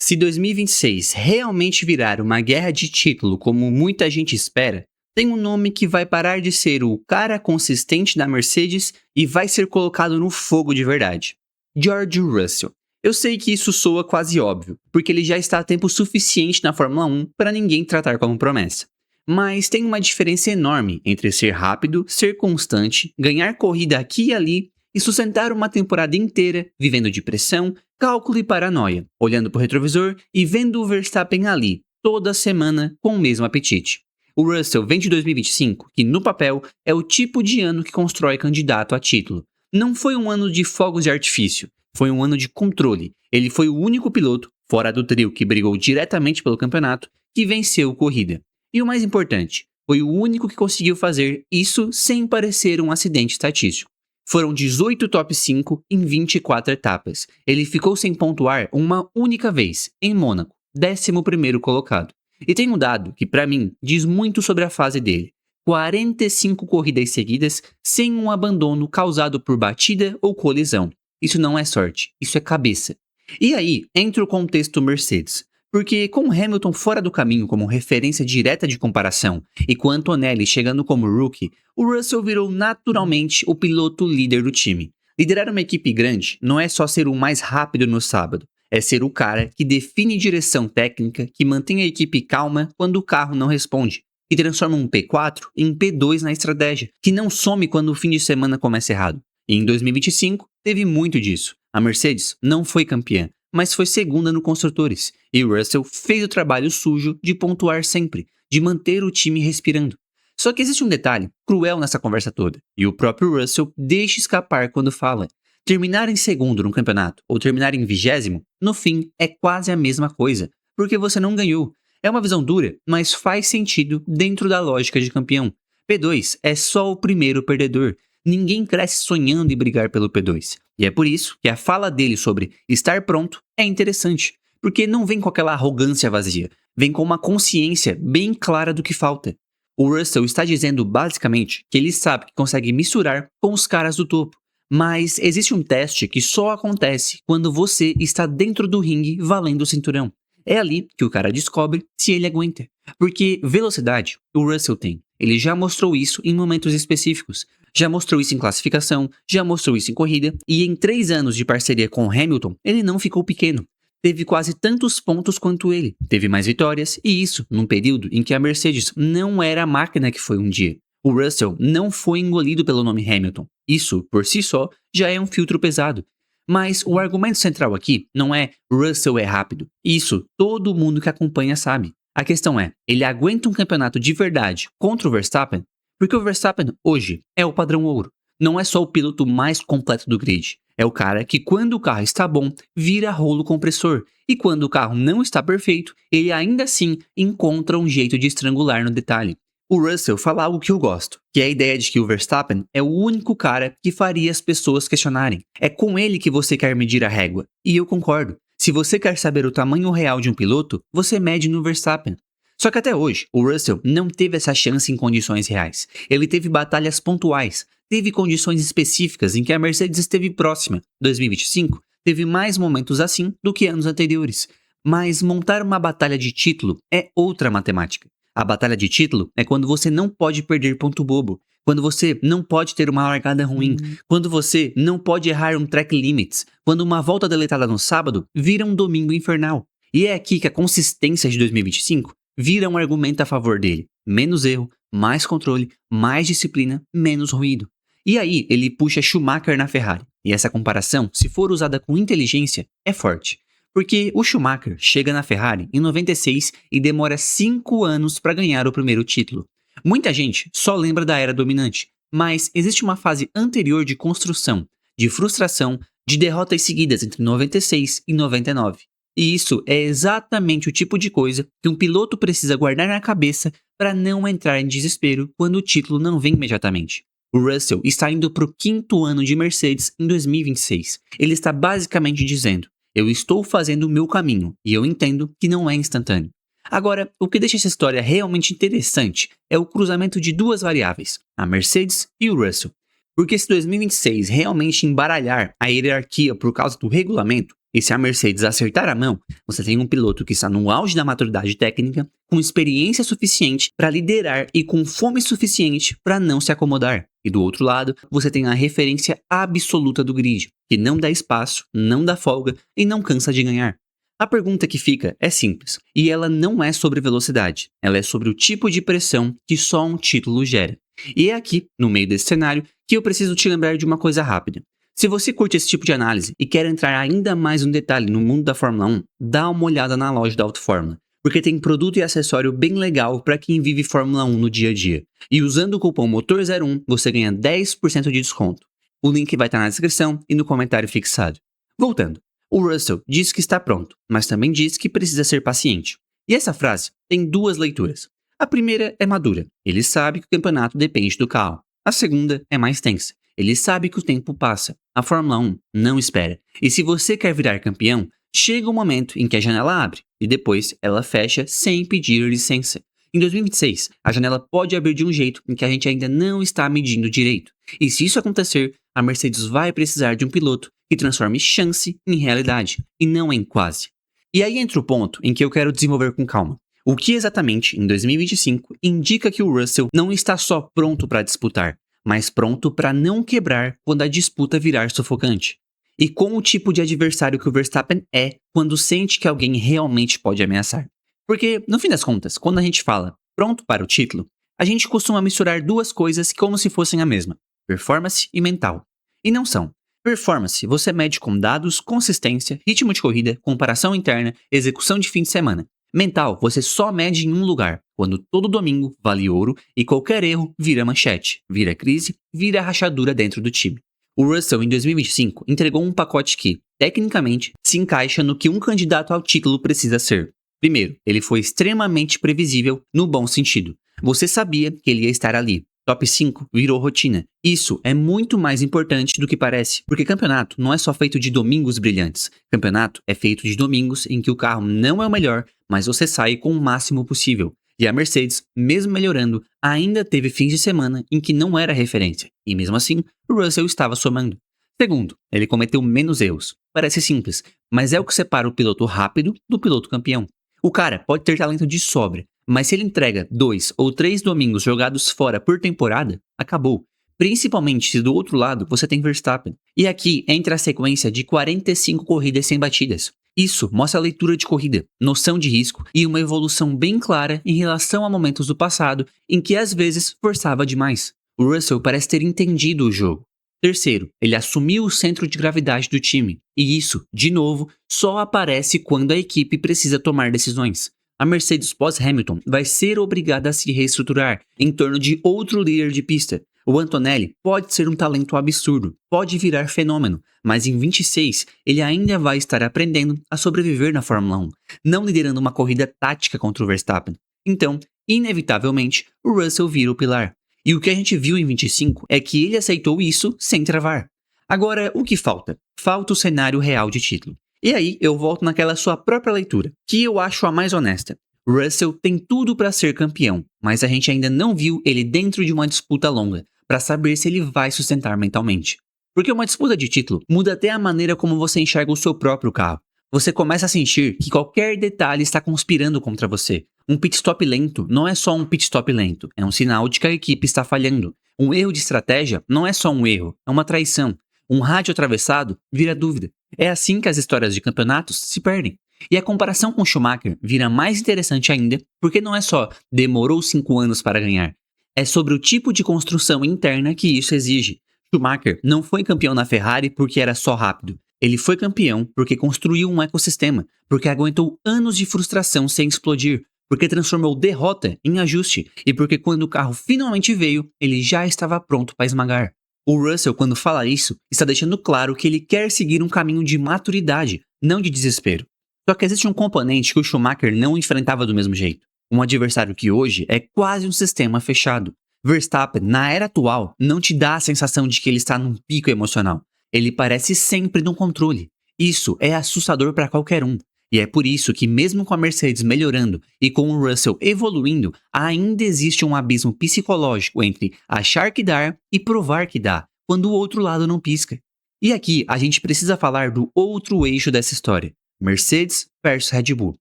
Se 2026 realmente virar uma guerra de título como muita gente espera, tem um nome que vai parar de ser o cara consistente da Mercedes e vai ser colocado no fogo de verdade. George Russell. Eu sei que isso soa quase óbvio, porque ele já está há tempo suficiente na Fórmula 1 para ninguém tratar como promessa. Mas tem uma diferença enorme entre ser rápido, ser constante, ganhar corrida aqui e ali e sustentar uma temporada inteira vivendo de pressão, cálculo e paranoia, olhando para o retrovisor e vendo o Verstappen ali, toda semana, com o mesmo apetite. O Russell vem de 2025, que no papel é o tipo de ano que constrói candidato a título. Não foi um ano de fogos de artifício, foi um ano de controle. Ele foi o único piloto, fora do trio que brigou diretamente pelo campeonato, que venceu a corrida. E o mais importante, foi o único que conseguiu fazer isso sem parecer um acidente estatístico. Foram 18 top 5 em 24 etapas. Ele ficou sem pontuar uma única vez, em Mônaco, 11º colocado. E tem um dado que, pra mim, diz muito sobre a fase dele. 45 corridas seguidas sem um abandono causado por batida ou colisão. Isso não é sorte, isso é cabeça. E aí entra o contexto Mercedes. Porque com Hamilton fora do caminho como referência direta de comparação e com Antonelli chegando como rookie, o Russell virou naturalmente o piloto líder do time. Liderar uma equipe grande não é só ser o mais rápido no sábado, é ser o cara que define direção técnica, que mantém a equipe calma quando o carro não responde, que transforma um P4 em P2 na estratégia, que não some quando o fim de semana começa errado. E em 2025 teve muito disso. A Mercedes não foi campeã, mas foi segunda no Construtores, e o Russell fez o trabalho sujo de pontuar sempre, de manter o time respirando. Só que existe um detalhe cruel nessa conversa toda, e o próprio Russell deixa escapar quando fala. Terminar em segundo no campeonato ou terminar em 20º, no fim, é quase a mesma coisa, porque você não ganhou. É uma visão dura, mas faz sentido dentro da lógica de campeão. P2 é só o primeiro perdedor. Ninguém cresce sonhando em brigar pelo P2. E é por isso que a fala dele sobre estar pronto é interessante, porque não vem com aquela arrogância vazia, vem com uma consciência bem clara do que falta. O Russell está dizendo basicamente que ele sabe que consegue misturar com os caras do topo, mas existe um teste que só acontece quando você está dentro do ringue valendo o cinturão. É ali que o cara descobre se ele aguenta, porque velocidade o Russell tem. Ele já mostrou isso em momentos específicos. Já mostrou isso em classificação, já mostrou isso em corrida, e em 3 anos de parceria com Hamilton, ele não ficou pequeno. Teve quase tantos pontos quanto ele, teve mais vitórias, e isso num período em que a Mercedes não era a máquina que foi um dia. O Russell não foi engolido pelo nome Hamilton. Isso, por si só, já é um filtro pesado. Mas o argumento central aqui não é Russell é rápido. Isso todo mundo que acompanha sabe. A questão é, ele aguenta um campeonato de verdade contra o Verstappen? Porque o Verstappen, hoje, é o padrão ouro. Não é só o piloto mais completo do grid. É o cara que, quando o carro está bom, vira rolo compressor. E quando o carro não está perfeito, ele ainda assim encontra um jeito de estrangular no detalhe. O Russell fala algo que eu gosto, que é a ideia de que o Verstappen é o único cara que faria as pessoas questionarem. É com ele que você quer medir a régua. E eu concordo. Se você quer saber o tamanho real de um piloto, você mede no Verstappen. Só que até hoje, o Russell não teve essa chance em condições reais. Ele teve batalhas pontuais, teve condições específicas em que a Mercedes esteve próxima. 2025 teve mais momentos assim do que anos anteriores. Mas montar uma batalha de título é outra matemática. A batalha de título é quando você não pode perder ponto bobo, quando você não pode ter uma largada ruim, quando você não pode errar um track limits, quando uma volta deletada no sábado vira um domingo infernal. E é aqui que a consistência de 2025 vira um argumento a favor dele. Menos erro, mais controle, mais disciplina, menos ruído. E aí ele puxa Schumacher na Ferrari. E essa comparação, se for usada com inteligência, é forte. Porque o Schumacher chega na Ferrari em 96 e demora 5 anos para ganhar o primeiro título. Muita gente só lembra da era dominante, mas existe uma fase anterior de construção, de frustração, de derrotas seguidas entre 96 e 99. E isso é exatamente o tipo de coisa que um piloto precisa guardar na cabeça para não entrar em desespero quando o título não vem imediatamente. O Russell está indo para o 5º ano de Mercedes em 2026. Ele está basicamente dizendo: eu estou fazendo o meu caminho e eu entendo que não é instantâneo. Agora, o que deixa essa história realmente interessante é o cruzamento de duas variáveis, a Mercedes e o Russell. Porque se 2026 realmente embaralhar a hierarquia por causa do regulamento, E se a Mercedes acertar a mão, você tem um piloto que está no auge da maturidade técnica, com experiência suficiente para liderar e com fome suficiente para não se acomodar. E do outro lado, você tem a referência absoluta do grid, que não dá espaço, não dá folga e não cansa de ganhar. A pergunta que fica é simples, e ela não é sobre velocidade, ela é sobre o tipo de pressão que só um título gera. E é aqui, no meio desse cenário, que eu preciso te lembrar de uma coisa rápida. Se você curte esse tipo de análise e quer entrar ainda mais no detalhe no mundo da Fórmula 1, dá uma olhada na loja da Autofórmula, porque tem produto e acessório bem legal para quem vive Fórmula 1 no dia a dia. E usando o cupom MOTOR01, você ganha 10% de desconto. O link vai estar na descrição e no comentário fixado. Voltando, o Russell diz que está pronto, mas também diz que precisa ser paciente. E essa frase tem duas leituras. A primeira é madura, ele sabe que o campeonato depende do carro. A segunda é mais tensa. Ele sabe que o tempo passa. A Fórmula 1 não espera. E se você quer virar campeão, chega o momento em que a janela abre e depois ela fecha sem pedir licença. Em 2026, a janela pode abrir de um jeito em que a gente ainda não está medindo direito. E se isso acontecer, a Mercedes vai precisar de um piloto que transforme chance em realidade e não em quase. E aí entra o ponto em que eu quero desenvolver com calma. O que exatamente, em 2025, indica que o Russell não está só pronto para disputar, mas pronto para não quebrar quando a disputa virar sufocante. E com o tipo de adversário que o Verstappen é quando sente que alguém realmente pode ameaçar. Porque, no fim das contas, quando a gente fala pronto para o título, a gente costuma misturar duas coisas como se fossem a mesma: performance e mental. E não são. Performance você mede com dados, consistência, ritmo de corrida, comparação interna, execução de fim de semana. Mental você só mede em um lugar, quando todo domingo vale ouro e qualquer erro vira manchete, vira crise, vira rachadura dentro do time. O Russell, em 2025, entregou um pacote que, tecnicamente, se encaixa no que um candidato ao título precisa ser. Primeiro, ele foi extremamente previsível no bom sentido. Você sabia que ele ia estar ali. Top 5 virou rotina. Isso é muito mais importante do que parece, porque campeonato não é só feito de domingos brilhantes. Campeonato é feito de domingos em que o carro não é o melhor, mas você sai com o máximo possível. E a Mercedes, mesmo melhorando, ainda teve fins de semana em que não era referência. E mesmo assim, o Russell estava somando. Segundo, ele cometeu menos erros. Parece simples, mas é o que separa o piloto rápido do piloto campeão. O cara pode ter talento de sobra, mas se ele entrega 2 ou 3 domingos jogados fora por temporada, acabou. Principalmente se do outro lado você tem Verstappen. E aqui entra a sequência de 45 corridas sem batidas. Isso mostra a leitura de corrida, noção de risco e uma evolução bem clara em relação a momentos do passado em que às vezes forçava demais. O Russell parece ter entendido o jogo. Terceiro, ele assumiu o centro de gravidade do time. E isso, de novo, só aparece quando a equipe precisa tomar decisões. A Mercedes pós-Hamilton vai ser obrigada a se reestruturar em torno de outro líder de pista. O Antonelli pode ser um talento absurdo, pode virar fenômeno, mas em 26 ele ainda vai estar aprendendo a sobreviver na Fórmula 1, não liderando uma corrida tática contra o Verstappen. Então, inevitavelmente, o Russell vira o pilar. E o que a gente viu em 25 é que ele aceitou isso sem travar. Agora, o que falta? Falta o cenário real de título. E aí eu volto naquela sua própria leitura, que eu acho a mais honesta. Russell tem tudo para ser campeão, mas a gente ainda não viu ele dentro de uma disputa longa, para saber se ele vai sustentar mentalmente. Porque uma disputa de título muda até a maneira como você enxerga o seu próprio carro. Você começa a sentir que qualquer detalhe está conspirando contra você. Um pit stop lento não é só um pit stop lento, é um sinal de que a equipe está falhando. Um erro de estratégia não é só um erro, é uma traição. Um rádio atravessado vira dúvida. É assim que as histórias de campeonatos se perdem. E a comparação com Schumacher vira mais interessante ainda, porque não é só demorou 5 anos para ganhar. É sobre o tipo de construção interna que isso exige. Schumacher não foi campeão na Ferrari porque era só rápido. Ele foi campeão porque construiu um ecossistema, porque aguentou anos de frustração sem explodir, porque transformou derrota em ajuste e porque quando o carro finalmente veio, ele já estava pronto para esmagar. O Russell, quando fala isso, está deixando claro que ele quer seguir um caminho de maturidade, não de desespero. Só que existe um componente que o Schumacher não enfrentava do mesmo jeito. Um adversário que hoje é quase um sistema fechado. Verstappen, na era atual, não te dá a sensação de que ele está num pico emocional. Ele parece sempre no controle. Isso é assustador para qualquer um. E é por isso que mesmo com a Mercedes melhorando e com o Russell evoluindo, ainda existe um abismo psicológico entre achar que dá e provar que dá, quando o outro lado não pisca. E aqui a gente precisa falar do outro eixo dessa história, Mercedes versus Red Bull.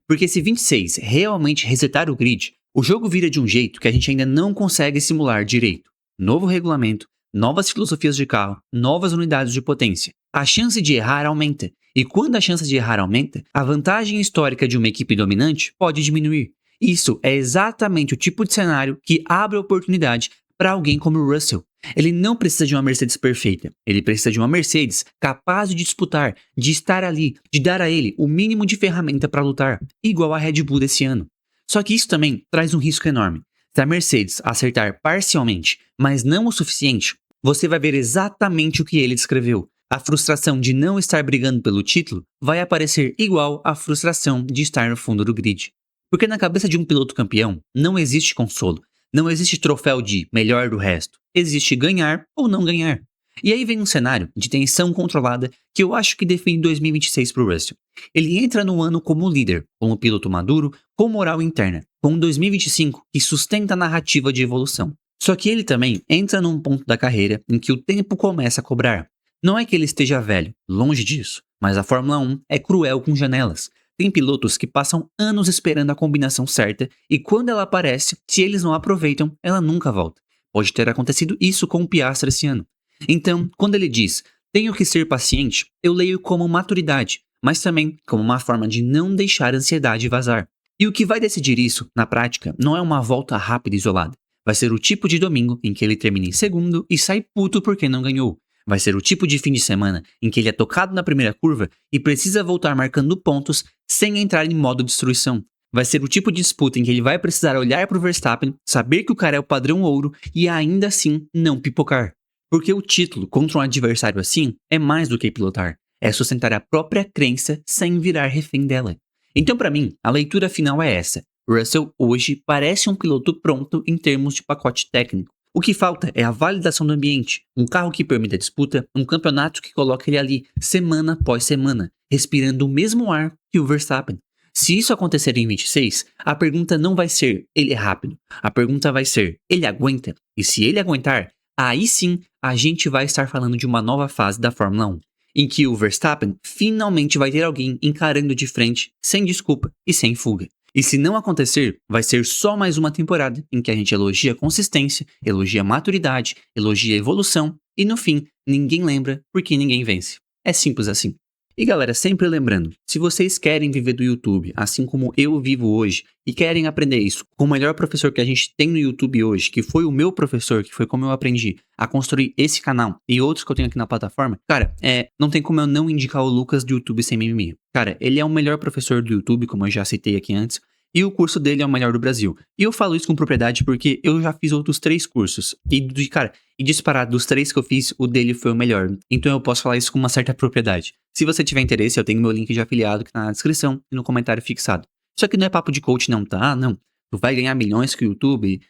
Porque se 26 realmente resetar o grid, o jogo vira de um jeito que a gente ainda não consegue simular direito. Novo regulamento, novas filosofias de carro, novas unidades de potência. A chance de errar aumenta. E quando a chance de errar aumenta, a vantagem histórica de uma equipe dominante pode diminuir. Isso é exatamente o tipo de cenário que abre oportunidade para alguém como o Russell. Ele não precisa de uma Mercedes perfeita, ele precisa de uma Mercedes capaz de disputar, de estar ali, de dar a ele o mínimo de ferramenta para lutar, igual a Red Bull desse ano. Só que isso também traz um risco enorme. Se a Mercedes acertar parcialmente, mas não o suficiente, você vai ver exatamente o que ele descreveu. A frustração de não estar brigando pelo título vai aparecer igual à frustração de estar no fundo do grid. Porque na cabeça de um piloto campeão não existe consolo. Não existe troféu de melhor do resto. Existe ganhar ou não ganhar. E aí vem um cenário de tensão controlada que eu acho que define 2026 para o Russell. Ele entra no ano como líder, como piloto maduro, com moral interna, com um 2025 que sustenta a narrativa de evolução. Só que ele também entra num ponto da carreira em que o tempo começa a cobrar. Não é que ele esteja velho, longe disso, mas a Fórmula 1 é cruel com janelas. Tem pilotos que passam anos esperando a combinação certa e quando ela aparece, se eles não aproveitam, ela nunca volta. Pode ter acontecido isso com o Piastri esse ano. Então, quando ele diz, tenho que ser paciente, eu leio como maturidade, mas também como uma forma de não deixar a ansiedade vazar. E o que vai decidir isso, na prática, não é uma volta rápida e isolada. Vai ser o tipo de domingo em que ele termina em segundo e sai puto porque não ganhou. Vai ser o tipo de fim de semana em que ele é tocado na primeira curva e precisa voltar marcando pontos sem entrar em modo destruição. Vai ser o tipo de disputa em que ele vai precisar olhar para o Verstappen, saber que o cara é o padrão ouro e ainda assim não pipocar. Porque o título contra um adversário assim é mais do que pilotar. É sustentar a própria crença sem virar refém dela. Então para mim, a leitura final é essa. Russell hoje parece um piloto pronto em termos de pacote técnico. O que falta é a validação do ambiente, um carro que permita a disputa, um campeonato que coloque ele ali, semana após semana, respirando o mesmo ar que o Verstappen. Se isso acontecer em 26, a pergunta não vai ser, ele é rápido. A pergunta vai ser, ele aguenta? E se ele aguentar, aí sim a gente vai estar falando de uma nova fase da Fórmula 1, em que o Verstappen finalmente vai ter alguém encarando de frente, sem desculpa e sem fuga. E se não acontecer, vai ser só mais uma temporada em que a gente elogia consistência, elogia maturidade, elogia evolução e no fim, ninguém lembra porque ninguém vence. É simples assim. E galera, sempre lembrando, se vocês querem viver do YouTube, assim como eu vivo hoje, e querem aprender isso com o melhor professor que a gente tem no YouTube hoje, que foi o meu professor, que foi como eu aprendi a construir esse canal e outros que eu tenho aqui na plataforma, cara, não tem como eu não indicar o Lucas do YouTube Sem Mimimi. Cara, ele é o melhor professor do YouTube, como eu já citei aqui antes, e o curso dele é o melhor do Brasil. E eu falo isso com propriedade porque eu já fiz outros 3 cursos. E disparado dos 3 que eu fiz, o dele foi o melhor. Então eu posso falar isso com uma certa propriedade. Se você tiver interesse, eu tenho meu link de afiliado aqui na descrição e no comentário fixado. Isso aqui não é papo de coach não, tá? Não. Tu vai ganhar milhões com o YouTube,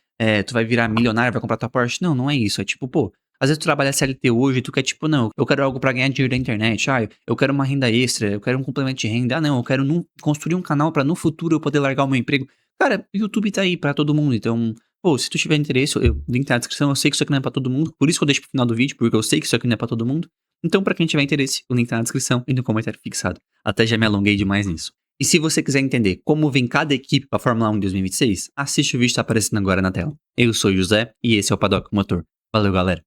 tu vai virar milionário, vai comprar tua Porsche. Não, não é isso. É tipo, pô, às vezes tu trabalha CLT hoje e tu quer tipo, não, eu quero algo pra ganhar dinheiro da internet. Eu quero uma renda extra, eu quero um complemento de renda. Não, eu quero construir um canal pra no futuro eu poder largar o meu emprego. Cara, o YouTube tá aí pra todo mundo, então... Pô, se tu tiver interesse, link tá na descrição, eu sei que isso aqui não é pra todo mundo, por isso que eu deixo pro final do vídeo, porque eu sei que isso aqui não é pra todo mundo. Então, pra quem tiver interesse, o link tá na descrição e no comentário fixado. Até já me alonguei demais nisso. E se você quiser entender como vem cada equipe pra Fórmula 1 em 2026, assiste o vídeo que tá aparecendo agora na tela. Eu sou o José e esse é o Paddock Motor. Valeu, galera.